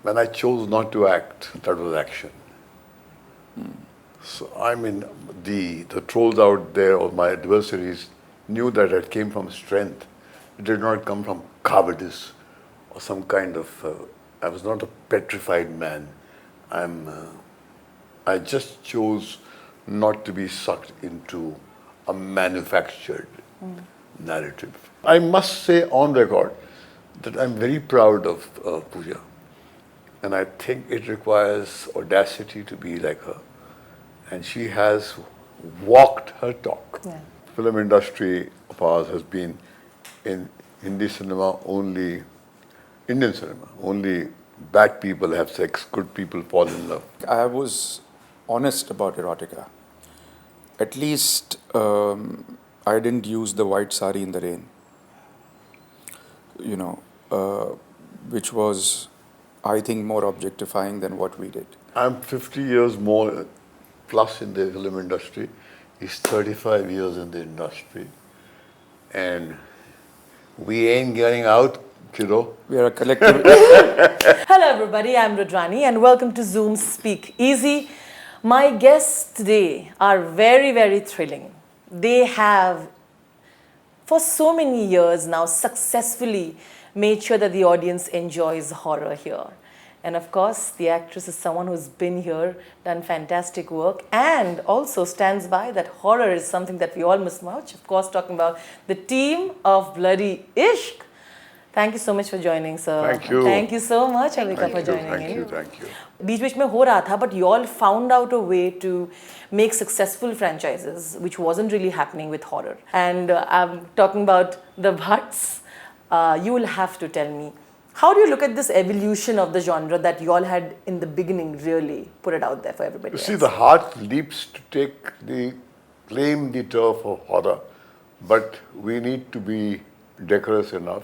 when I chose not to act, that was action. So I mean, the trolls out there or my adversaries knew that it came from strength. It did not come from cowardice or some kind of. I was not a petrified man. I just chose not to be sucked into a manufactured narrative. I must say on record that I'm very proud of Pooja. And I think it requires audacity to be like her. And she has walked her talk. Yeah. Film industry of ours has been in Hindi cinema only, Indian cinema, only bad people have sex, good people fall in love. I was honest about Erotica. At least I didn't use the white sari in the rain. Which was, I think, more objectifying than what we did. I'm 50 years more plus in the film industry. He's 35 years in the industry. And we ain't getting out, kiddo. We are a collective. Hello everybody, I'm Rudrani and welcome to Zoom Speak Easy. My guests today are very, very thrilling. They have, for so many years now, successfully made sure that the audience enjoys horror here. And of course, the actress is someone who's been here, done fantastic work, and also stands by that horror is something that we all must watch. Of course, talking about the team of Bloody Ishq. Thank you so much for joining, sir. Thank you. Thank you so much, Avika, for joining in. Thank you. बीच में हो रहा था, but you all found out a way to make successful franchises, which wasn't really happening with horror. And I'm talking about the Bhatts. You will have to tell me, how do you look at this evolution of the genre that you all had in the beginning, really put it out there for everybody You else? see, the heart leaps to claim the turf of horror, but we need to be decorous enough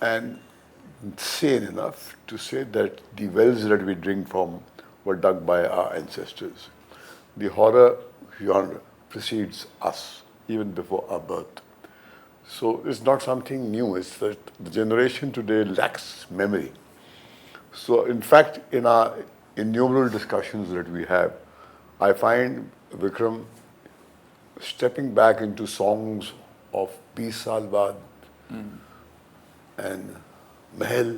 and sane enough to say that the wells that we drink from were dug by our ancestors. The horror genre precedes us, even before our birth. So it's not something new, it's that the generation today lacks memory. So in fact, in our innumerable discussions that we have, I find Vikram stepping back into songs of 20 Saal Baad and Mahal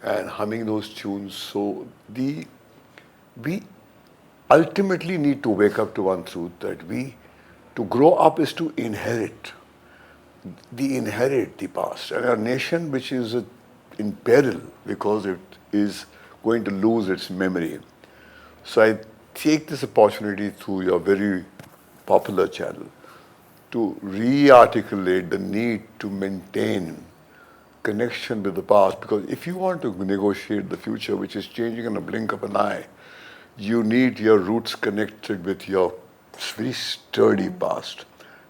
and humming those tunes. So we ultimately need to wake up to one truth, that to grow up is to inherit the past. And a nation which is in peril because it is going to lose its memory. So I take this opportunity through your very popular channel to re-articulate the need to maintain connection with the past, because if you want to negotiate the future, which is changing in a blink of an eye, you need your roots connected with your very sturdy past,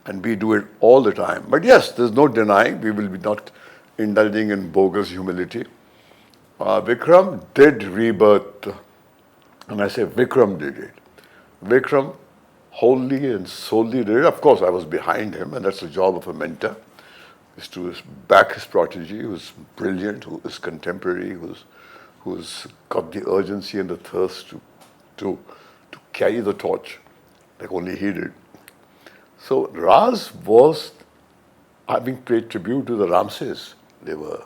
and we do it all the time. But yes, there's no denying we will be not indulging in bogus humility. Vikram did rebirth, and I say Vikram did it. Vikram wholly and solely did it. Of course, I was behind him, and that's the job of a mentor, is to back his protege, who's brilliant, who is contemporary, who's got the urgency and the thirst to carry the torch like only he did. So Raaz was having paid tribute to the Ramses. They were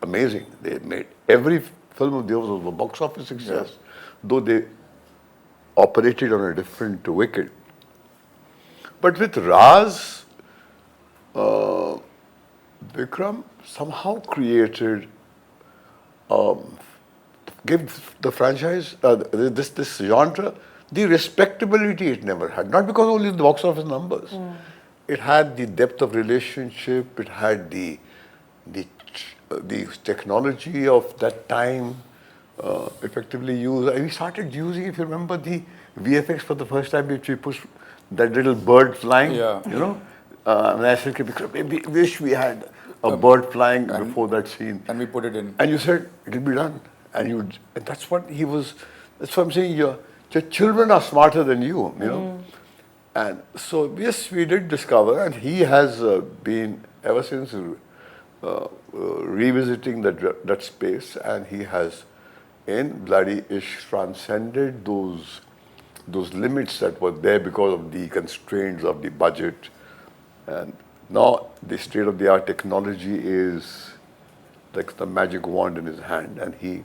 amazing. They made every film of theirs was a box office success, though they operated on a different wicket. But with Raaz, Vikram somehow created, gave the franchise, this genre, the respectability it never had. Not because only the box office numbers. It had the depth of relationship, it had the technology of that time effectively used. We started using, if you remember, the VFX for the first time, which we pushed that little bird flying, and I said, we wish we had a bird flying before that scene. And we put it in. And you said, it'll be done. And that's what he was, that's what I'm saying, your children are smarter than you, you know. And so, yes, we did discover, and he has been, ever since revisiting that space, and he has, in Bloody Ishq, transcended those limits that were there because of the constraints of the budget. And now the state-of-the-art technology is like the magic wand in his hand, and he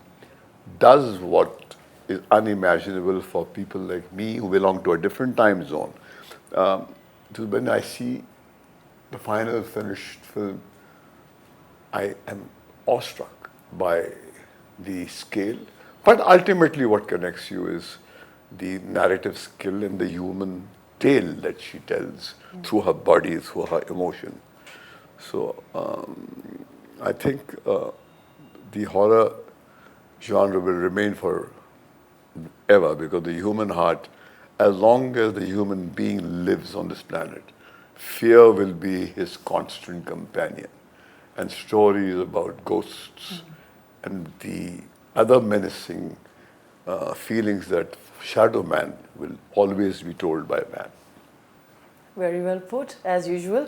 does what is unimaginable for people like me who belong to a different time zone. So when I see the final finished film, I am awestruck by the scale. But ultimately what connects you is the narrative skill and the human tale that she tells through her body, through her emotion. So I think the horror genre will remain forever, because the human heart, as long as the human being lives on this planet, fear will be his constant companion. And stories about ghosts and the other menacing feelings that shadow man will always be told by man. Very well put as usual.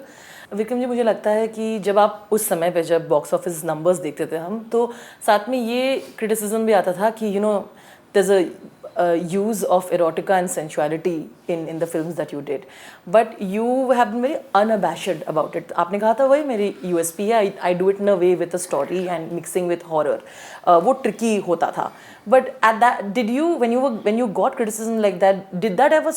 Vikram ji, मुझे लगता है कि जब आप उस समय पे जब बॉक्स ऑफिस नंबर्स देखते थे हम, तो साथ में ये क्रिटिसिज्म भी आता था कि you know there's a use of erotica and sensuality in the films that you did, but you have been very unabashed about it. आपने कहा था वही मेरी USP है, I do it in a way with a story and mixing with horror. वो tricky होता था. But at that, did you when you got criticism like that, did that ever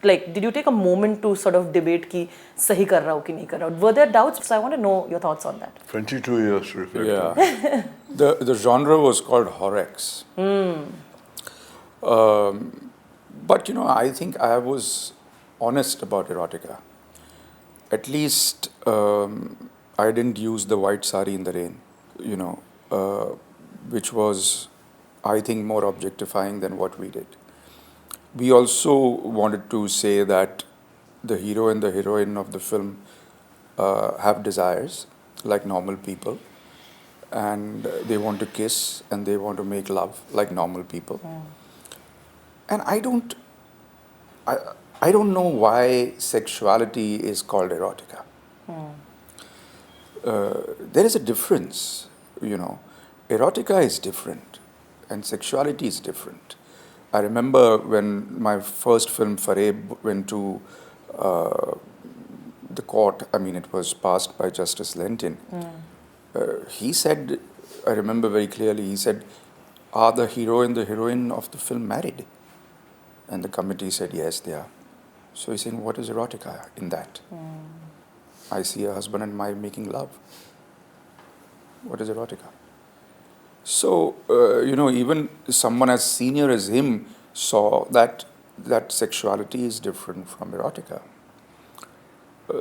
did you take a moment to sort of debate कि सही कर रहा हूँ कि नहीं कर रहा हूँ? Were there doubts? So I want to know your thoughts on that. 22 years to reflect. Yeah. The genre was called Horex. But I think I was honest about erotica. At least I didn't use the white sari in the rain, which was, I think, more objectifying than what we did. We also wanted to say that the hero and the heroine of the film have desires like normal people, and they want to kiss and they want to make love like normal people. And I don't know why sexuality is called erotica. There is a difference, Erotica is different and sexuality is different. I remember when my first film, Fareeb, went to the court. I mean, it was passed by Justice Lentin. He said, I remember very clearly, he said, are the hero and the heroine of the film married? And the committee said, yes, they are. So he's saying, what is erotica in that? I see a husband and wife making love. What is erotica? So, even someone as senior as him saw that sexuality is different from erotica.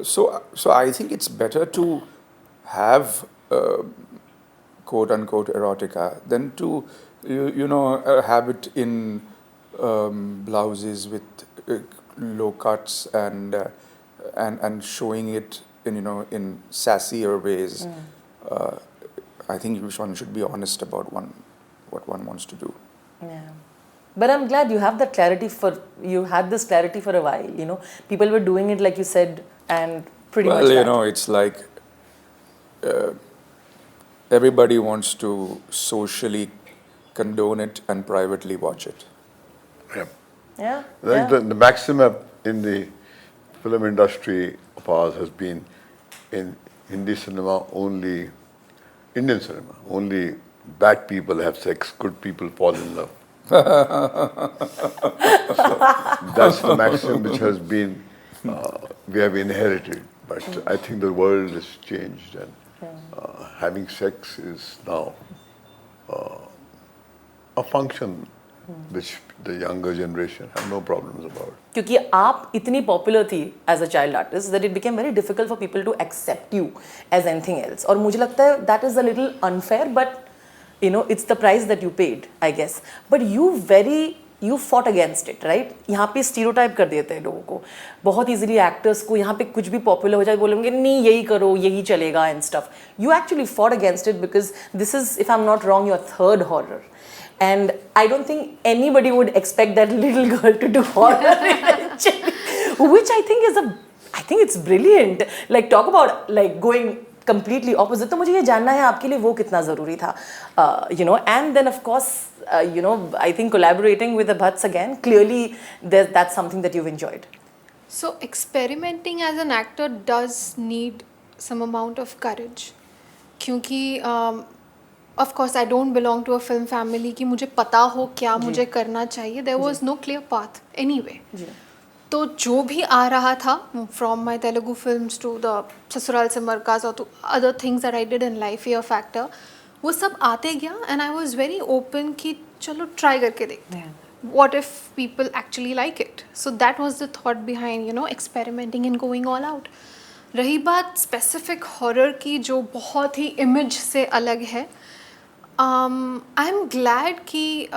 So I think it's better to have quote-unquote erotica than to, have it in blouses with low cuts and showing it in sassier ways. I think one should be honest about what one wants to do. Yeah. But I'm glad you have that clarity you had this clarity for a while, People were doing it like you said, and pretty much it's like everybody wants to socially condone it and privately watch it. Yeah. I think the maximum in the film industry of ours has been in Hindi cinema only. Indian cinema, only bad people have sex, good people fall in love. So that's the maxim which has been, we have inherited. But I think the world has changed, and having sex is now a function which the younger generation have no problems about. क्योंकि आप इतनी popular थी as a child artist that it became very difficult for people to accept you as anything else, और मुझे लगता है that is a little unfair, but it's the price that you paid, I guess. But you fought against it, right? यहाँ पे stereotype कर देते हैं लोगों को बहुत ईजिली. एक्टर्स को यहाँ पे कुछ भी पॉपुलर हो जाए बोलेंगे नहीं यही करो, यही चलेगा and stuff. You actually fought against it because this is, if I am not wrong, your third horror. And I don't think anybody would expect that little girl to do horror eventually, which I think it's brilliant. Like, talk about like going completely opposite. तो मुझे ये जानना है आपके लिए वो कितना ज़रूरी था, you know, and then of course, you know, I think collaborating with the Bhatts again, clearly that's something that you've enjoyed. So experimenting as an actor does need some amount of courage. क्योंकि of course I don't belong to a film family कि मुझे पता हो क्या मुझे करना चाहिए. There was no clear path anyway. तो जो भी आ रहा था from my Telugu films to the ससुराल से मरकाज और to other things that I did in life, Fear Factor, वो सब आते गया and I was very open कि चलो try करके देखते हैं. What if people actually like it? So that was the thought behind, you know, experimenting and going all out. रही बात specific horror की जो बहुत ही image से अलग है, I'm glad कि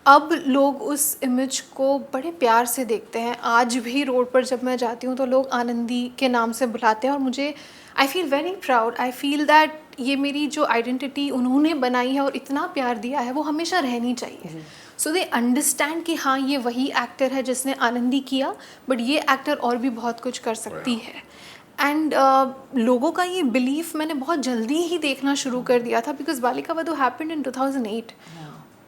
अब लोग उस इमेज को बड़े प्यार से देखते हैं. आज भी रोड पर जब मैं जाती हूँ तो लोग आनंदी के नाम से बुलाते हैं और मुझे I feel very proud. I feel that ये मेरी जो आइडेंटिटी उन्होंने बनाई है और इतना प्यार दिया है वो हमेशा रहनी चाहिए. सो दे अंडरस्टैंड कि हाँ ये वही एक्टर है जिसने आनंदी किया, बट ये एक्टर और भी बहुत कुछ कर सकती है. एंड लोगों का ये बिलीफ मैंने बहुत जल्दी ही देखना शुरू कर दिया था because Balika Vadhu happened in 2008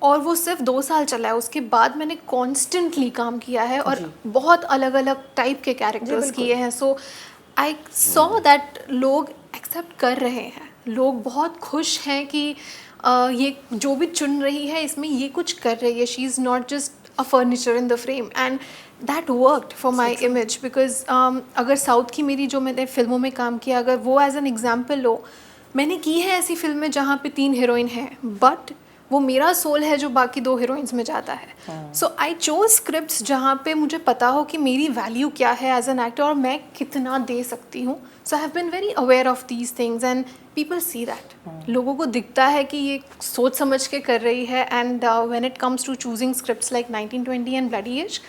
और वो सिर्फ 2 साल चला है. उसके बाद मैंने कॉन्स्टेंटली काम किया है और बहुत अलग अलग टाइप के कैरेक्टर्स किए हैं. सो आई सॉ दैट लोग एक्सेप्ट कर रहे हैं, लोग बहुत खुश हैं कि ये जो भी चुन रही है इसमें ये कुछ कर रही है. She is not just a furniture in the frame and that worked for my image because अगर साउथ की मेरी जो मैंने फिल्मों में काम किया अगर वो एज एन एग्जाम्पल लो, मैंने की है ऐसी फिल्में जहाँ पे 3 हीरोइन हैं बट वो मेरा सोल है जो बाकी 2 हीरोइंस में जाता है. सो आई चोज स्क्रिप्ट्स जहाँ पे मुझे पता हो कि मेरी वैल्यू क्या है एज एन एक्टर और मैं कितना दे सकती हूँ. So I have been very aware of these things and people see that. लोगों को दिखता है कि ये सोच समझ के कर रही है. And when it comes to choosing scripts like 1920 and Bloody Ishq,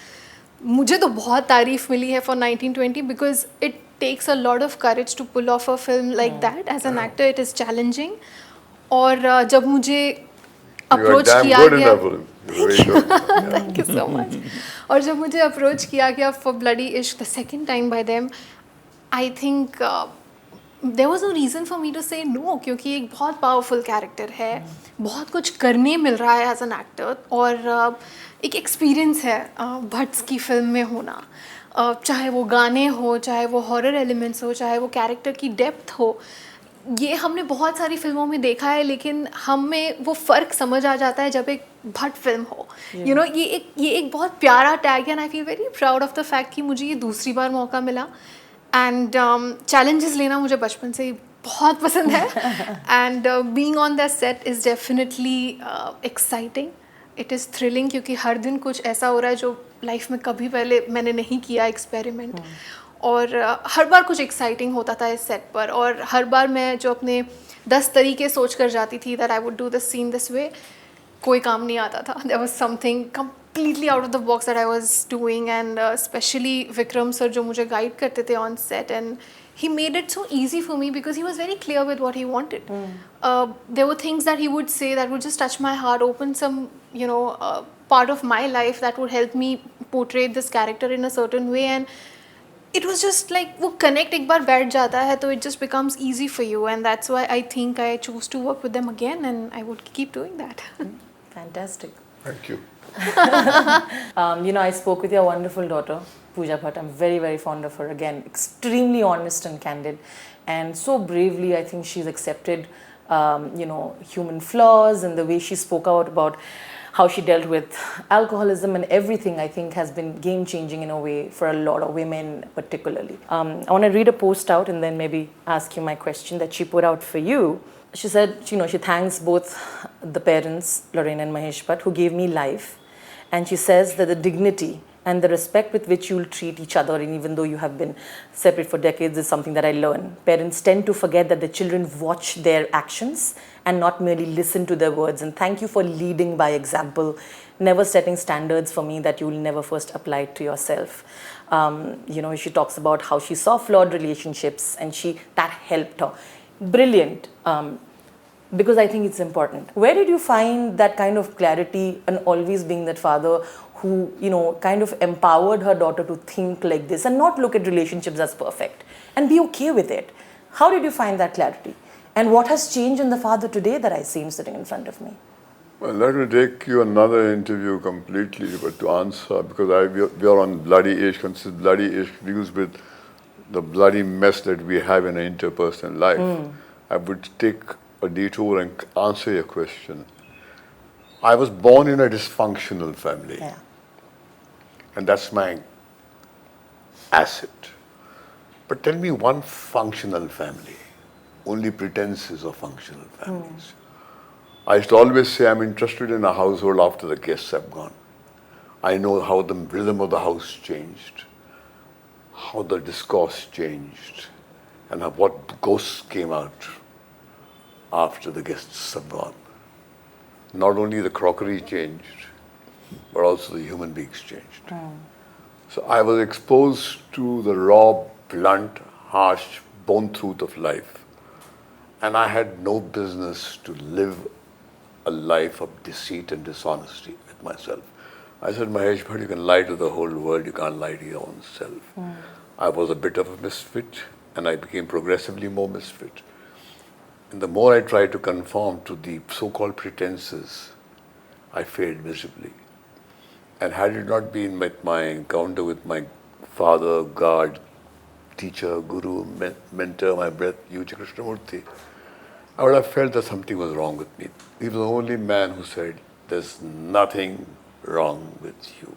मुझे तो बहुत तारीफ मिली है फॉर 1920 बिकॉज इट takes a lot of courage to pull off a film like that. As an actor it is challenging. और जब मुझे अप्रोच किया गया, थैंक यू सो मच, और जब मुझे अप्रोच किया गया for Bloody Ishq the second time by them, I think there was no reason for me to say no क्योंकि एक बहुत पावरफुल कैरेक्टर है, बहुत कुछ करने मिल रहा है एज एन एक्टर और एक एक्सपीरियंस है भट्ट्स की फिल्म में होना. चाहे वो गाने हो, चाहे वो हॉरर एलिमेंट्स हो, चाहे वो कैरेक्टर की डेप्थ हो, ये हमने बहुत सारी फिल्मों में देखा है लेकिन हमें वो फ़र्क समझ आ जाता है जब एक भट्ट फिल्म हो. यू नो ये एक बहुत प्यारा टैग है and I feel very proud of the fact कि मुझे ये दूसरी बार मौका मिला. एंड चैलेंजेस लेना मुझे बचपन से ही बहुत पसंद है and being on that set is definitely exciting. It is thrilling क्योंकि हर दिन कुछ ऐसा हो रहा है जो लाइफ में कभी पहले मैंने नहीं किया एक्सपेरिमेंट. और हर बार कुछ एक्साइटिंग होता था इस सेट पर और हर बार मैं जो अपने 10 तरीके सोच कर जाती थी that I would do this scene this way, कोई काम नहीं आता था. There was something completely out of the box that I was doing and especially Vikram sir जो मुझे गाइड करते थे on set and he made it so easy for me because he was very clear with what he wanted. There were things that he would say that would just touch my heart, open some, you know, part of my life that would help me portray this character in a certain way and it was just like वो connect एक बार बैठ जाता है तो it just becomes easy for you and that's why I think I choose to work with them again and I would keep doing that. Fantastic. Thank you. You know, I spoke with your wonderful daughter, Pooja Bhatt. I'm very, very fond of her. Again, extremely honest and candid. And so bravely, I think she's accepted, you know, human flaws and the way she spoke out about how she dealt with alcoholism and everything, I think has been game-changing in a way for a lot of women particularly. I want to read a post out and then maybe ask you my question that she put out for you. She said, you know, she thanks both the parents, Lorraine and Mahesh Bhatt, who gave me life. And she says that the dignity and the respect with which you'll treat each other, and even though you have been separate for decades, is something that I learned. Parents tend to forget that the children watch their actions and not merely listen to their words. And thank you for leading by example, never setting standards for me that you will never first apply to yourself. You know, she talks about how she saw flawed relationships and that helped her. Brilliant. Because I think it's important. Where did you find that kind of clarity and always being that father who, you know, kind of empowered her daughter to think like this and not look at relationships as perfect and be okay with it? How did you find that clarity? And what has changed in the father today that I see him sitting in front of me? Well, let me take you another interview completely, but to answer, because we are on Bloody Ishq, and since Bloody Ishq deals with the bloody mess that we have in an interpersonal life, I would take a detour and answer your question. I was born in a dysfunctional family, Yeah. and that's my asset. But tell me one functional family, only pretenses of functional families. I used to always say I'm interested in a household after the guests have gone. I know how the rhythm of the house changed, how the discourse changed, and what ghosts came out after the guests have gone. Not only the crockery changed, but also the human beings changed. So I was exposed to the raw, blunt, harsh, bone truth of life. And I had no business to live a life of deceit and dishonesty with myself. I said, Mahesh Bhatt, you can lie to the whole world, you can't lie to your own self. I was a bit of a misfit, and I became progressively more misfit. And the more I tried to conform to the so-called pretenses, I failed miserably. And had it not been with my encounter with my father, God, teacher, guru, mentor, my breath, Yuji Krishnamurti, I would have felt that something was wrong with me. He was the only man who said, there's nothing wrong with you.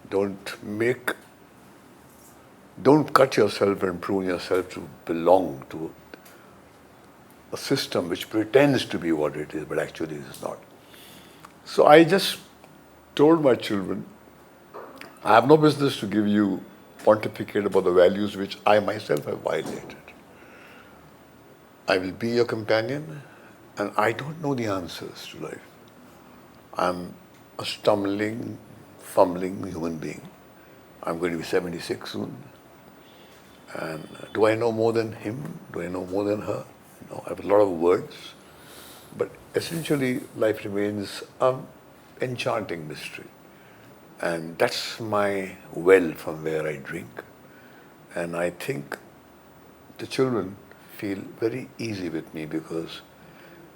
Don't cut yourself and prune yourself to belong to a system which pretends to be what it is, but actually is not. So I just told my children, I have no business to give you pontificate about the values which I myself have violated. I will be your companion, and I don't know the answers to life. I'm a stumbling, fumbling human being. I'm going to be 76 soon. And do I know more than him? Do I know more than her? No, I have a lot of words. But essentially, life remains an enchanting mystery. And that's my well from where I drink. And I think the children feel very easy with me because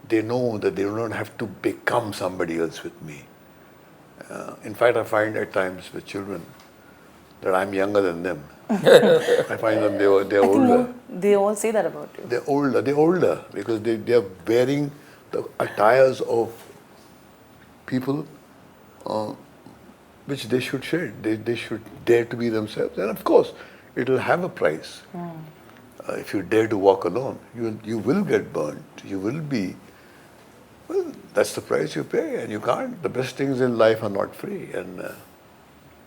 they know that they don't have to become somebody else with me. In fact, I find at times with children that I'm younger than them. I find them they're older. They all say that about you. They're older because they are wearing the attires of people which they should share. They should dare to be themselves. And of course, it will have a price. If you dare to walk alone, you will get burnt. You will be, well, that's the price you pay, and you can't. The best things in life are not free. And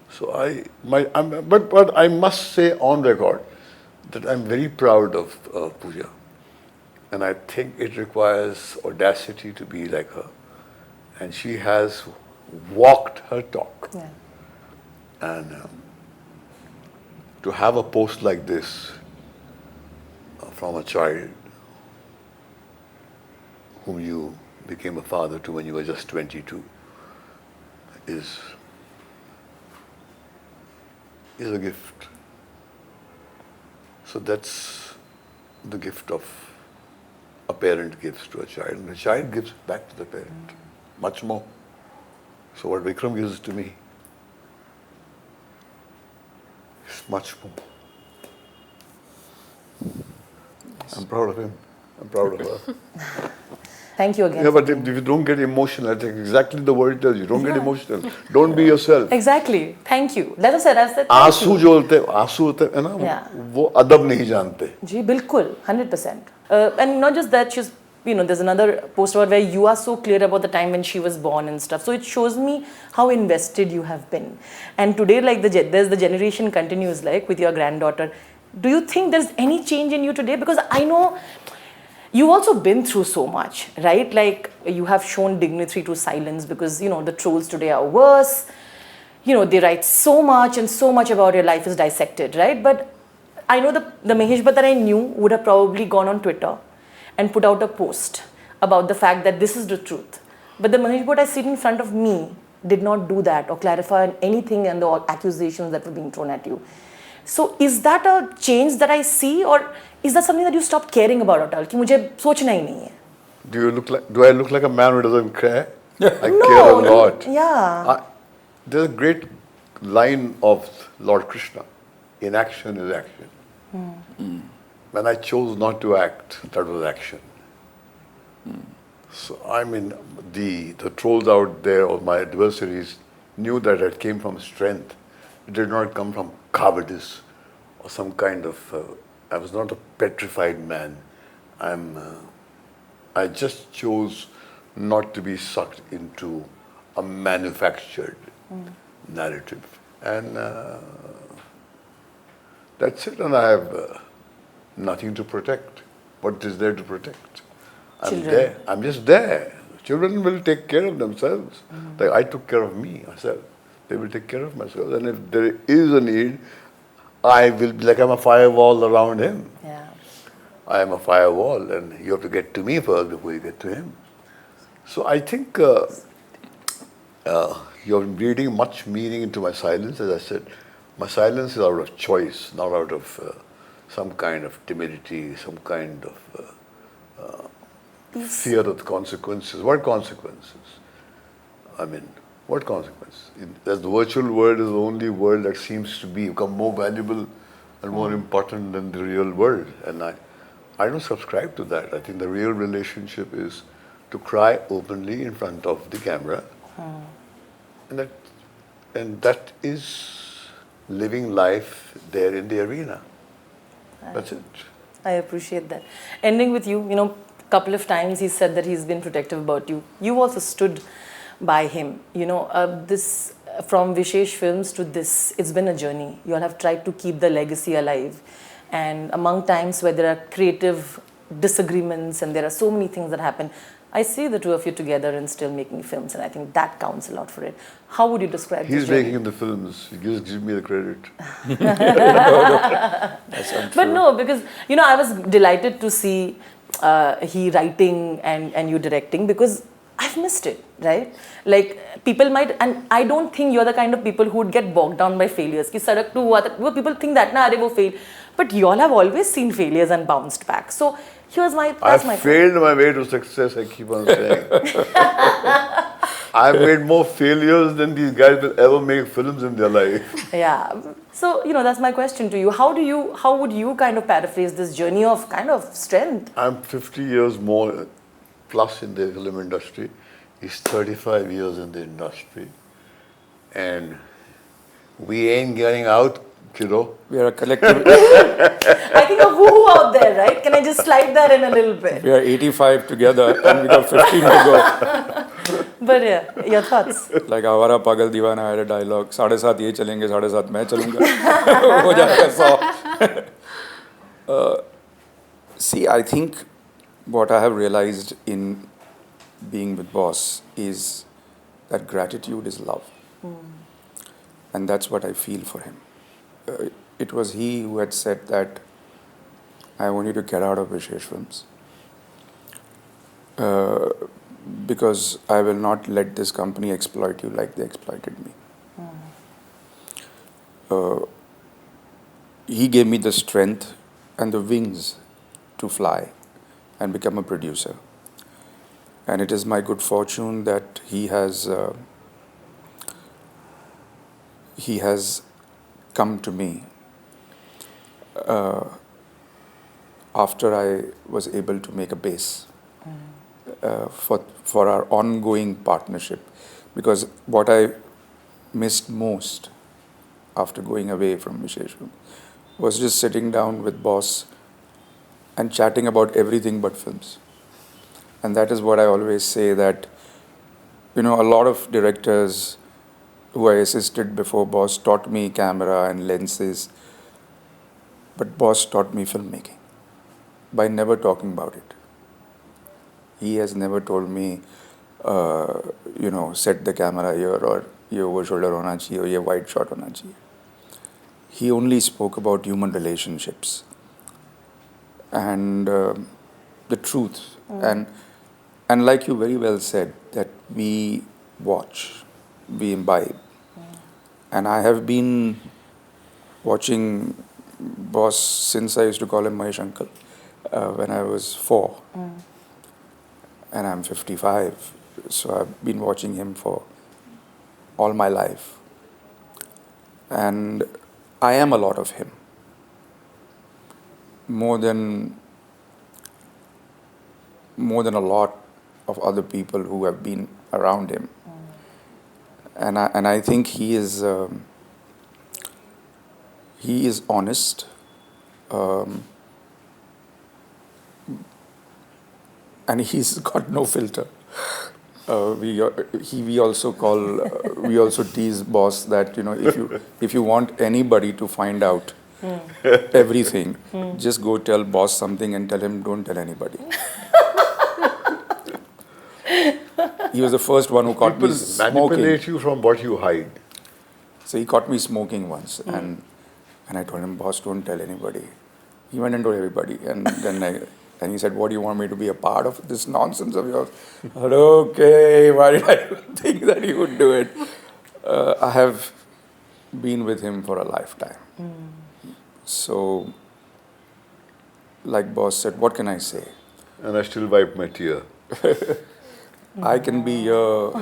so but I must say on record that I'm very proud of Pooja. And I think it requires audacity to be like her. And she has walked her talk. Yeah. And to have a post like this from a child whom you became a father to when you were just 22 is a gift. So that's the gift of a parent gives to a child, and the child gives back to the parent, much more. So what Vikram gives to me is much more. I'm proud of him. I'm proud of her. Thank you again. Yeah, but if you don't get emotional, I think exactly the word tells you. Don't get emotional. Don't be yourself. Exactly. Thank you. That was said. I've said thank आंसू you. जो होते हैं ना, वो अदब नहीं जानते. जी बिल्कुल 100%. And not just that, she's, there's another post about where you are so clear about the time when she was born and stuff. So it shows me how invested you have been. And today, like there's the generation continues, like with your granddaughter. Do you think there's any change in you today? Because I know you've also been through so much, right? Like you have shown dignity to silence because, the trolls today are worse. They write so much and so much about your life is dissected, right? But I know the Mahesh Bhatt that I knew would have probably gone on Twitter and put out a post about the fact that this is the truth. But the Mahesh Bhatt I sit in front of me did not do that or clarify anything and the accusations that were being thrown at you. So is that a change that I see, or is that something that you stopped caring about at all? कि मुझे सोचना ही नहीं है. Do I look like a man who doesn't care? I No, care a lot. Yeah. There's a great line of Lord Krishna: "In action is action." When I chose not to act, that was action. So I mean, the trolls out there or my adversaries knew that it came from strength. It did not come from cowardice or some kind of. I was not a petrified man. I just chose not to be sucked into a manufactured narrative, and that's it. And I have nothing to protect. What is there to protect? I'm Children. there. I'm just there. Children will take care of themselves. Like I took care of me myself. They will take care of myself. And if there is a need, I will be like I'm a firewall around him. Yeah. I am a firewall, and you have to get to me first before you get to him. So I think you're reading much meaning into my silence. As I said, my silence is out of choice, not out of some kind of timidity, some kind of fear of the consequences. What consequences? I mean, what consequences? As the virtual world is the only world that seems to become more valuable and more important than the real world. And I don't subscribe to that. I think the real relationship is to cry openly in front of the camera. And that is living life there in the arena. That's it. I appreciate that. Ending with you, couple of times he said that he's been protective about you. You also stood by him. This from Vishesh Films to this, it's been a journey. You all have tried to keep the legacy alive. And among times where there are creative disagreements and there are so many things that happen, I see the two of you together and still making films, and I think that counts a lot for it. How would you describe this He's journey? making the films. He gives me the credit. That's untrue. But no, because, I was delighted to see he writing and you directing, because I've missed it, right? Like, people might, and I don't think you're the kind of people who would get bogged down by failures. Ki Sadak 2 hua tha, people think that, na, arey, wo fail. But you all have always seen failures and bounced back. So, that's my I've failed my way to success, I keep on saying. I've made more failures than these guys will ever make films in their life. Yeah. So, that's my question to you. How would you kind of paraphrase this journey of kind of strength? I'm 50 years more plus in the film industry. He's 35 years in the industry. And we ain't getting out, kiddo. We are a collective. I think a woo-hoo out there, right? Can I just slide that in a little bit? We are 85 together and we got 15 to go. But yeah, your thoughts? Like Avara Pagal Divana had a dialogue. 7:30 ye chalenge, 7:30 मैं चलूँगा. हो जाएगा 100. See, I think what I have realized in being with Boss is that gratitude is love. And that's what I feel for him. It was he who had said that I want you to get out of Vishesh Films. Because I will not let this company exploit you like they exploited me. He gave me the strength and the wings to fly and become a producer. And it is my good fortune that he has come to me after I was able to make a base for our ongoing partnership. Because what I missed most after going away from Vishesh was just sitting down with Boss and chatting about everything but films. And that is what I always say, that, a lot of directors who I assisted before Boss taught me camera and lenses, but Boss taught me filmmaking by never talking about it. He has never told me, set the camera here, or ye over shoulder hona chahiye, or ye wide shot hona chahiye. He only spoke about human relationships and the truth. And like you very well said, that we watch, we imbibe. And I have been watching Boss since I used to call him Mahesh Uncle when I was 4. And I'm 55. So I've been watching him for all my life. And I am a lot of him. More than a lot of other people who have been around him. And I think he is honest. And he's got no filter. We also tease Boss that, you know, if you want anybody to find out everything, just go tell Boss something and tell him don't tell anybody. He was the first one who caught me smoking. Manipulate you from what you hide. So he caught me smoking once, and I told him, Boss, don't tell anybody. He went and told everybody, and then and he said, what do you want me to be a part of this nonsense of yours? I said, okay, why did I think that he would do it? I have been with him for a lifetime. So, like Boss said, what can I say? And I still wipe my tear. I can be here,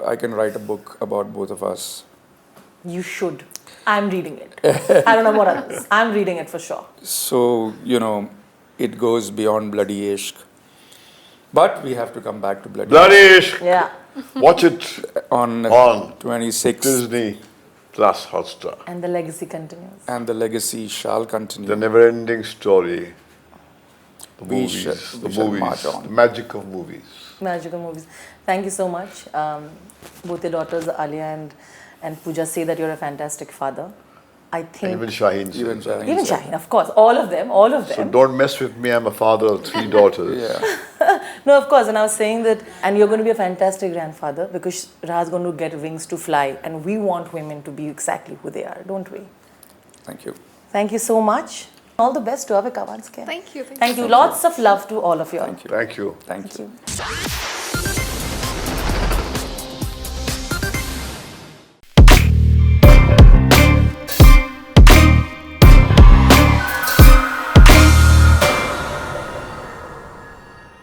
I can write a book about both of us. You should. I'm reading it. I don't know what others. I'm reading it for sure. So, you know, it goes beyond Bloody Ishq. But we have to come back to Bloody Ishq! Yeah. Watch it on 26th. Disney Plus Hotstar. And the legacy continues. And the legacy shall continue. The never-ending story. The We movies. shall- The we shall movies. march on. The magic of movies. Magical movies. Thank you so much. Both your daughters, Alia and Pooja, say that you're a fantastic father. I And think... even Shaheen. Even says that. Shaheen. Even Shaheen, of course. All of them. All of So them. don't mess with me. I'm a father of 3 daughters. Yeah. No, of course. And I was saying that, and you're going to be a fantastic grandfather because Raaz is going to get wings to fly. And we want women to be exactly who they are, don't we? Thank you. Thank you so much. All the best to Avika once again. Thank you. Thank you. Lots of love to all of you all. Thank you. Thank you. Thank you. Thank you.